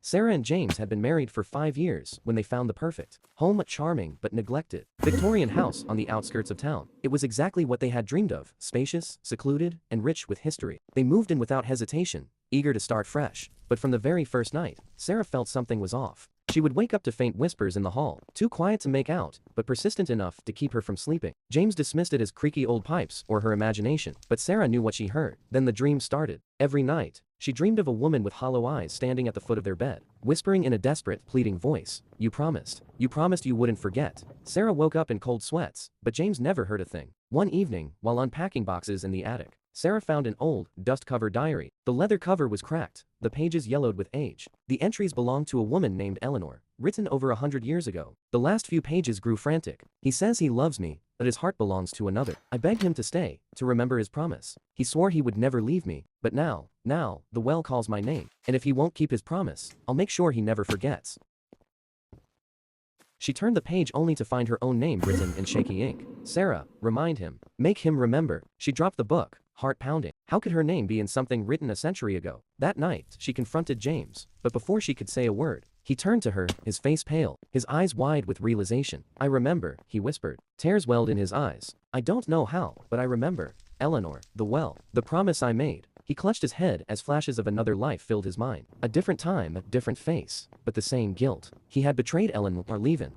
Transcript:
Sarah and James had been married for 5 years when they found the perfect home, a charming but neglected Victorian house on the outskirts of town. It was exactly what they had dreamed of, spacious, secluded, and rich with history. They moved in without hesitation, eager to start fresh. But from the very first night, Sarah felt something was off. She would wake up to faint whispers in the hall, too quiet to make out, but persistent enough to keep her from sleeping. James dismissed it as creaky old pipes or her imagination, but Sarah knew what she heard. Then the dream started. Every night, she dreamed of a woman with hollow eyes standing at the foot of their bed, whispering in a desperate, pleading voice, "You promised. You promised you wouldn't forget." Sarah woke up in cold sweats, but James never heard a thing. One evening, while unpacking boxes in the attic, Sarah found an old, dust-covered diary. The leather cover was cracked, the pages yellowed with age. The entries belonged to a woman named Eleanor, written over 100 years ago. The last few pages grew frantic. "He says he loves me, but his heart belongs to another. I begged him to stay, to remember his promise. He swore he would never leave me, but now, the well calls my name. And if he won't keep his promise, I'll make sure he never forgets." She turned the page only to find her own name written in shaky ink. Sarah, remind him. Make him remember. She dropped the book, heart pounding. How could her name be in something written a century ago? That night, she confronted James, but before she could say a word, he turned to her, his face pale, his eyes wide with realization. "I remember," he whispered. Tears welled in his eyes. "I don't know how, but I remember. Eleanor, the well, the promise I made." He clutched his head as flashes of another life filled his mind. A different time, a different face, but the same guilt. He had betrayed Eleanor Levin.